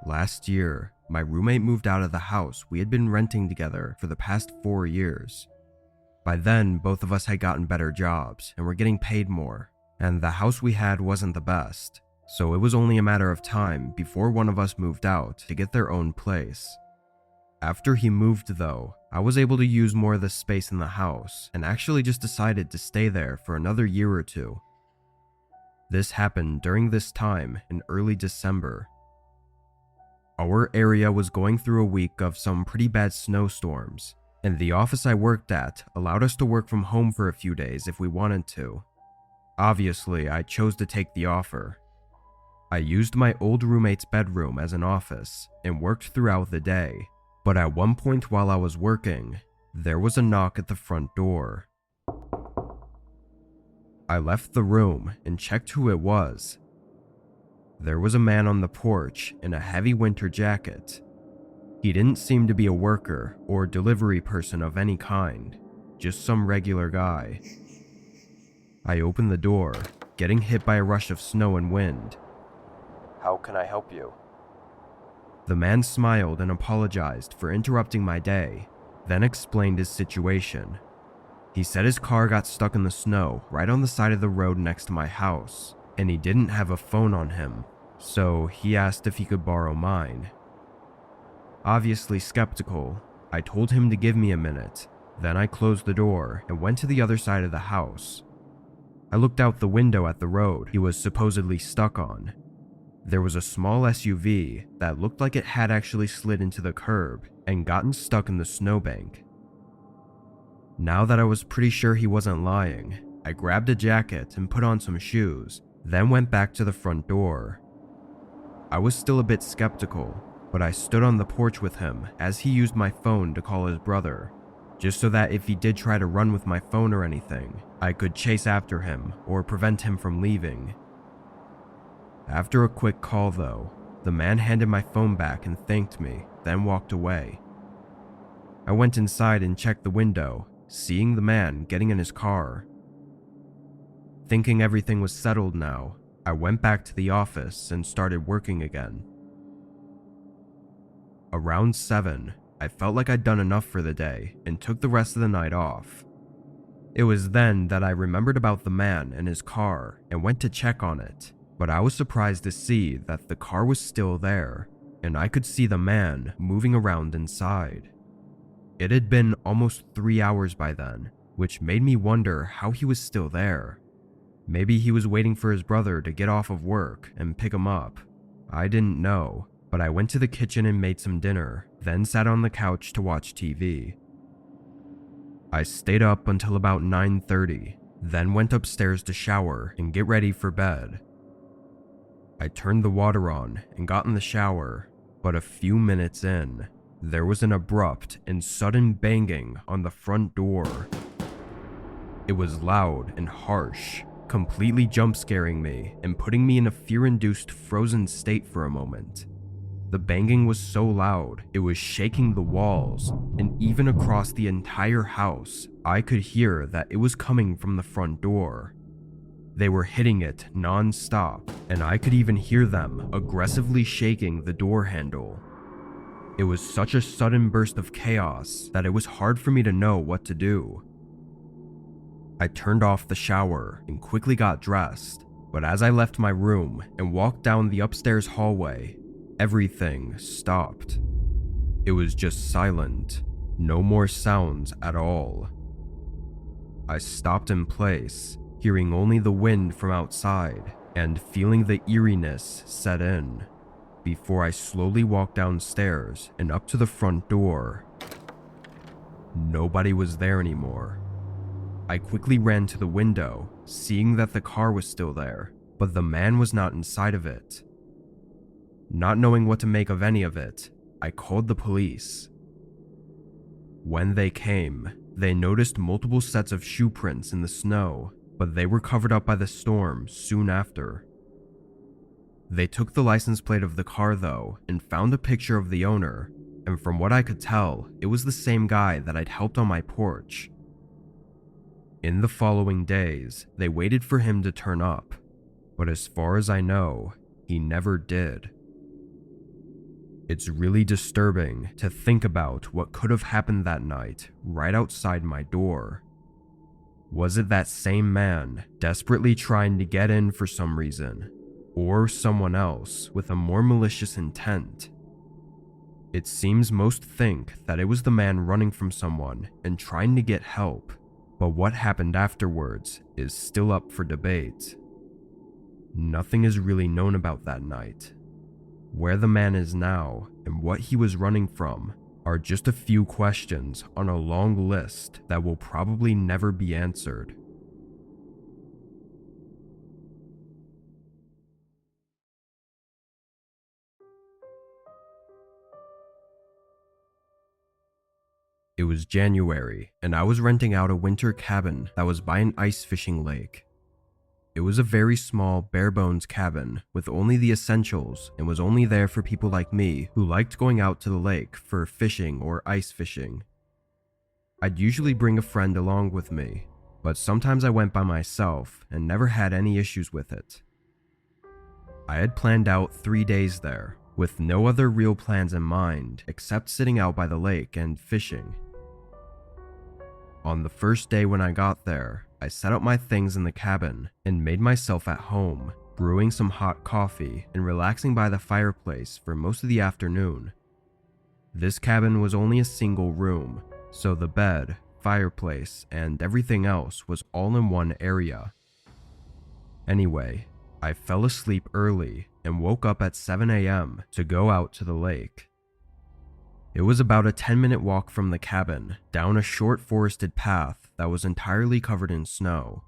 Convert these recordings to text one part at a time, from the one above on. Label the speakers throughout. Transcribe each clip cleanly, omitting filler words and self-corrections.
Speaker 1: Last year, my roommate moved out of the house we had been renting together for the past 4 years. By then, both of us had gotten better jobs and were getting paid more, and the house we had wasn't the best, so it was only a matter of time before one of us moved out to get their own place. After he moved though, I was able to use more of the space in the house and actually just decided to stay there for another year or two. This happened during this time in early December. Our area was going through a week of some pretty bad snowstorms, and the office I worked at allowed us to work from home for a few days if we wanted to. Obviously, I chose to take the offer. I used my old roommate's bedroom as an office and worked throughout the day, but at one point while I was working, there was a knock at the front door. I left the room and checked who it was. There was a man on the porch in a heavy winter jacket. He didn't seem to be a worker or delivery person of any kind, just some regular guy. I opened the door, getting hit by a rush of snow and wind. "How can I help you?" The man smiled and apologized for interrupting my day, then explained his situation. He said his car got stuck in the snow right on the side of the road next to my house, and he didn't have a phone on him, so he asked if he could borrow mine. Obviously skeptical, I told him to give me a minute, then I closed the door and went to the other side of the house. I looked out the window at the road he was supposedly stuck on. There was a small SUV that looked like it had actually slid into the curb and gotten stuck in the snowbank. Now that I was pretty sure he wasn't lying, I grabbed a jacket and put on some shoes, then went back to the front door. I was still a bit skeptical, but I stood on the porch with him as he used my phone to call his brother, just so that if he did try to run with my phone or anything, I could chase after him or prevent him from leaving. After a quick call though, the man handed my phone back and thanked me, then walked away. I went inside and checked the window, seeing the man getting in his car. Thinking everything was settled now, I went back to the office and started working again. Around 7, I felt like I'd done enough for the day and took the rest of the night off. It was then that I remembered about the man and his car and went to check on it, but I was surprised to see that the car was still there and I could see the man moving around inside. It had been almost 3 hours by then, which made me wonder how he was still there. Maybe he was waiting for his brother to get off of work and pick him up. I didn't know, but I went to the kitchen and made some dinner, then sat on the couch to watch TV. I stayed up until about 9:30, then went upstairs to shower and get ready for bed. I turned the water on and got in the shower, but a few minutes in, there was an abrupt and sudden banging on the front door. It was loud and harsh, completely jump-scaring me and putting me in a fear-induced frozen state for a moment. The banging was so loud, it was shaking the walls, and even across the entire house, I could hear that it was coming from the front door. They were hitting it non-stop, and I could even hear them aggressively shaking the door handle. It was such a sudden burst of chaos that it was hard for me to know what to do. I turned off the shower and quickly got dressed, but as I left my room and walked down the upstairs hallway, everything stopped. It was just silent, no more sounds at all. I stopped in place, hearing only the wind from outside and feeling the eeriness set in, before I slowly walked downstairs and up to the front door. Nobody was there anymore. I quickly ran to the window, seeing that the car was still there, but the man was not inside of it. Not knowing what to make of any of it, I called the police. When they came, they noticed multiple sets of shoe prints in the snow, but they were covered up by the storm soon after. They took the license plate of the car though and found a picture of the owner, and from what I could tell, it was the same guy that I'd helped on my porch. In the following days, they waited for him to turn up, but as far as I know, he never did. It's really disturbing to think about what could have happened that night right outside my door. Was it that same man desperately trying to get in for some reason, or someone else with a more malicious intent? It seems most think that it was the man running from someone and trying to get help, but what happened afterwards is still up for debate. Nothing is really known about that night. Where the man is now and what he was running from are just a few questions on a long list that will probably never be answered. It was January, and I was renting out a winter cabin that was by an ice fishing lake. It was a very small, bare-bones cabin with only the essentials and was only there for people like me who liked going out to the lake for fishing or ice fishing. I'd usually bring a friend along with me, but sometimes I went by myself and never had any issues with it. I had planned out 3 days there, with no other real plans in mind except sitting out by the lake and fishing. On the first day when I got there, I set up my things in the cabin and made myself at home, brewing some hot coffee and relaxing by the fireplace for most of the afternoon. This cabin was only a single room, so the bed, fireplace, and everything else was all in one area. Anyway, I fell asleep early and woke up at 7 a.m. to go out to the lake. It was about a 10-minute walk from the cabin, down a short forested path that was entirely covered in snow.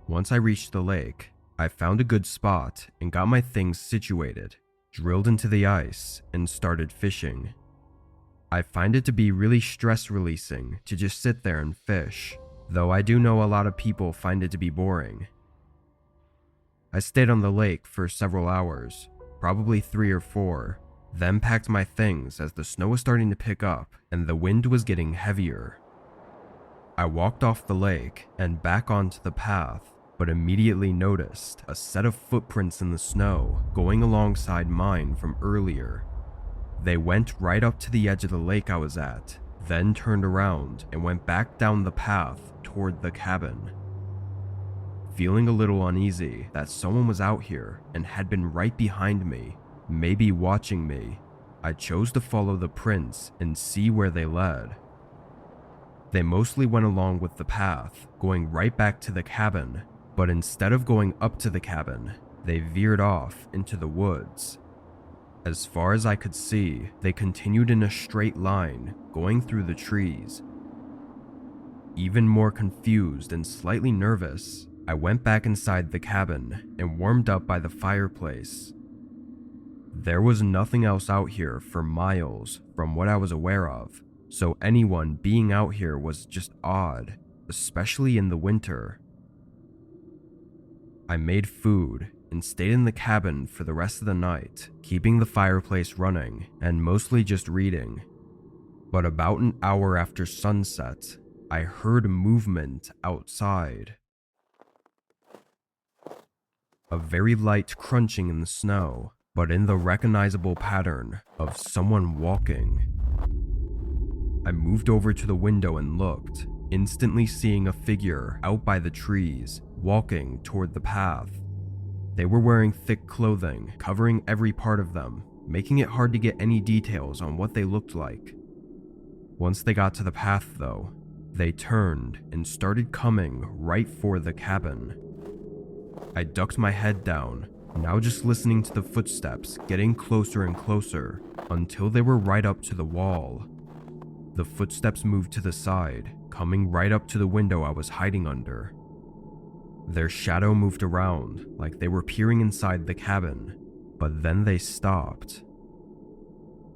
Speaker 1: Once I reached the lake, I found a good spot and got my things situated, drilled into the ice, and started fishing. I find it to be really stress-releasing to just sit there and fish, though I do know a lot of people find it to be boring. I stayed on the lake for several hours, probably 3 or 4, then packed my things as the snow was starting to pick up and the wind was getting heavier. I walked off the lake and back onto the path, but immediately noticed a set of footprints in the snow going alongside mine from earlier. They went right up to the edge of the lake I was at, then turned around and went back down the path toward the cabin. Feeling a little uneasy that someone was out here and had been right behind me, maybe watching me, I chose to follow the prints and see where they led. They mostly went along with the path, going right back to the cabin, but instead of going up to the cabin, they veered off into the woods. As far as I could see, they continued in a straight line, going through the trees. Even more confused and slightly nervous, I went back inside the cabin and warmed up by the fireplace. There was nothing else out here for miles from what I was aware of, so anyone being out here was just odd, especially in the winter. I made food and stayed in the cabin for the rest of the night, keeping the fireplace running and mostly just reading. But about an hour after sunset, I heard movement outside. A very light crunching in the snow, but in the recognizable pattern of someone walking. I moved over to the window and looked, instantly seeing a figure out by the trees, walking toward the path. They were wearing thick clothing, covering every part of them, making it hard to get any details on what they looked like. Once they got to the path, though, they turned and started coming right for the cabin. I ducked my head down, now just listening to the footsteps getting closer and closer until they were right up to the wall. The footsteps moved to the side, coming right up to the window I was hiding under. Their shadow moved around like they were peering inside the cabin, but then they stopped.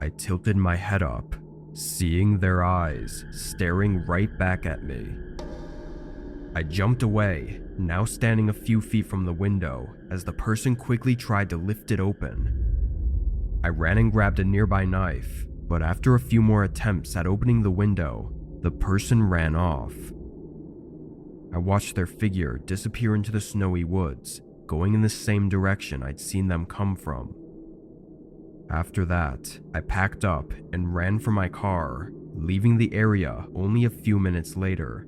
Speaker 1: I tilted my head up, seeing their eyes staring right back at me. I jumped away, now standing a few feet from the window as the person quickly tried to lift it open. I ran and grabbed a nearby knife, but after a few more attempts at opening the window, the person ran off. I watched their figure disappear into the snowy woods, going in the same direction I'd seen them come from. After that, I packed up and ran for my car, leaving the area only a few minutes later.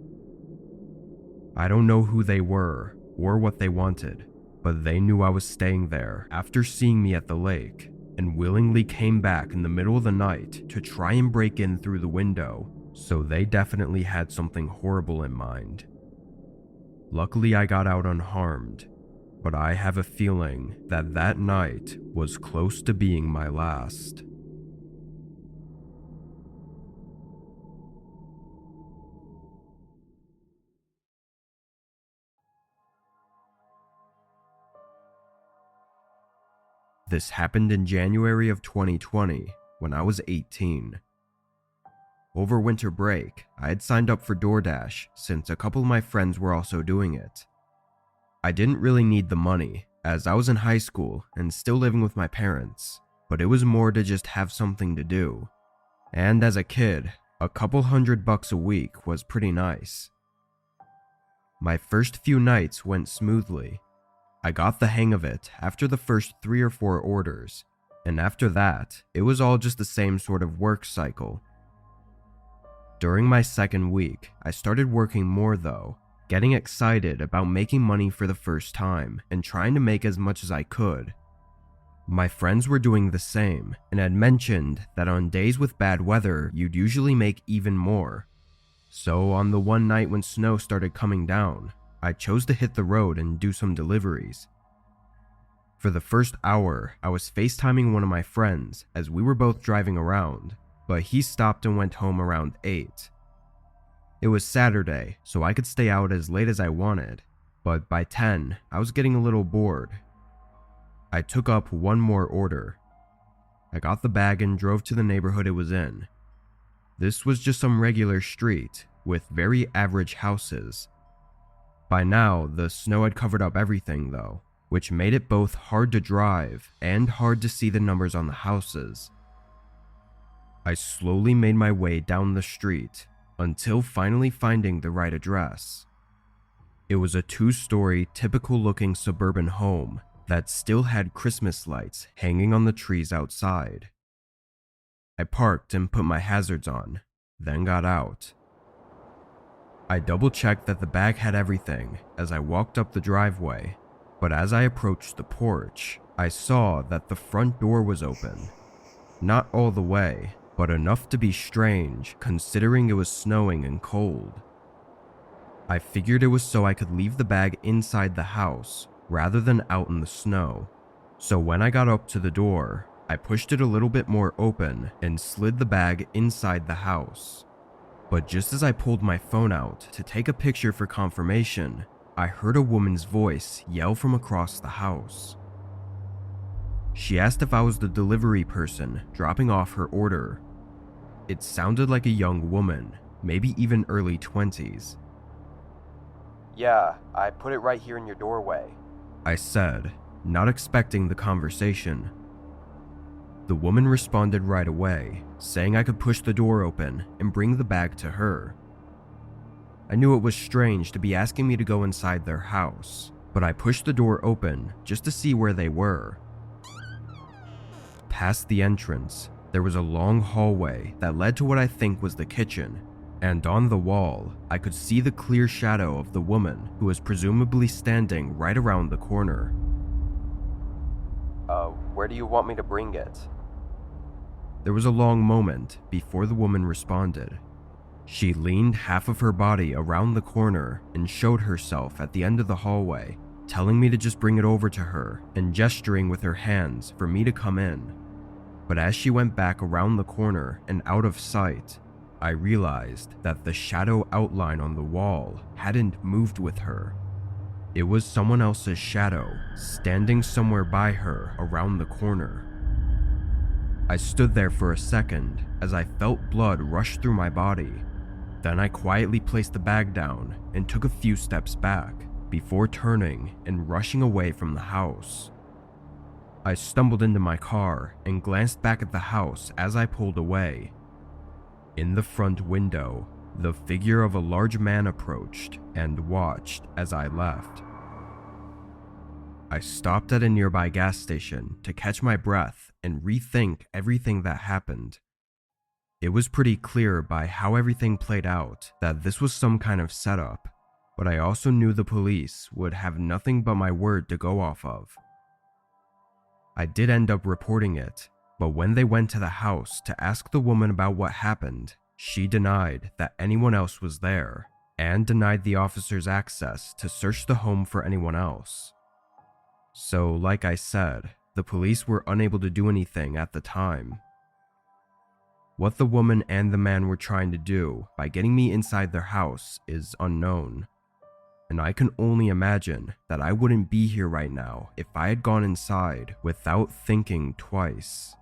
Speaker 1: I don't know who they were or what they wanted, but they knew I was staying there after seeing me at the lake and willingly came back in the middle of the night to try and break in through the window, so they definitely had something horrible in mind. Luckily, I got out unharmed, but I have a feeling that that night was close to being my last. This happened in January of 2020 when I was 18. Over winter break, I had signed up for DoorDash since a couple of my friends were also doing it. I didn't really need the money, as I was in high school and still living with my parents, but it was more to just have something to do. And as a kid, a couple $100 a week was pretty nice. My first few nights went smoothly. I got the hang of it after the first 3 or 4 orders, and after that, it was all just the same sort of work cycle. During my second week, I started working more though, getting excited about making money for the first time and trying to make as much as I could. My friends were doing the same and had mentioned that on days with bad weather, you'd usually make even more. So on the one night when snow started coming down, I chose to hit the road and do some deliveries. For the first hour, I was FaceTiming one of my friends as we were both driving around, but he stopped and went home around 8. It was Saturday, so I could stay out as late as I wanted, but by 10, I was getting a little bored. I took up one more order. I got the bag and drove to the neighborhood it was in. This was just some regular street with very average houses. By now, the snow had covered up everything though, which made it both hard to drive and hard to see the numbers on the houses. I slowly made my way down the street until finally finding the right address. It was a 2-story, typical-looking suburban home that still had Christmas lights hanging on the trees outside. I parked and put my hazards on, then got out. I double-checked that the bag had everything as I walked up the driveway, but as I approached the porch, I saw that the front door was open. Not all the way, but enough to be strange considering it was snowing and cold. I figured it was so I could leave the bag inside the house rather than out in the snow. So when I got up to the door, I pushed it a little bit more open and slid the bag inside the house. But just as I pulled my phone out to take a picture for confirmation, I heard a woman's voice yell from across the house. She asked if I was the delivery person dropping off her order. It sounded like a young woman, maybe even early 20s.
Speaker 2: "Yeah, I put it right here in your doorway,"
Speaker 1: I said, not expecting the conversation. The woman responded right away, saying I could push the door open and bring the bag to her. I knew it was strange to be asking me to go inside their house, but I pushed the door open just to see where they were. Past the entrance, there was a long hallway that led to what I think was the kitchen, and on the wall, I could see the clear shadow of the woman who was presumably standing right around the corner.
Speaker 2: Where do you want me to bring it?"
Speaker 1: There was a long moment before the woman responded. She leaned half of her body around the corner and showed herself at the end of the hallway, telling me to just bring it over to her and gesturing with her hands for me to come in. But as she went back around the corner and out of sight, I realized that the shadow outline on the wall hadn't moved with her. It was someone else's shadow standing somewhere by her around the corner. I stood there for a second as I felt blood rush through my body. Then I quietly placed the bag down and took a few steps back before turning and rushing away from the house. I stumbled into my car and glanced back at the house as I pulled away. In the front window, the figure of a large man approached and watched as I left. I stopped at a nearby gas station to catch my breath and rethink everything that happened. It was pretty clear by how everything played out that this was some kind of setup, but I also knew the police would have nothing but my word to go off of. I did end up reporting it, but when they went to the house to ask the woman about what happened, she denied that anyone else was there and denied the officers access to search the home for anyone else. So, like I said, the police were unable to do anything at the time. What the woman and the man were trying to do by getting me inside their house is unknown, and I can only imagine that I wouldn't be here right now if I had gone inside without thinking twice.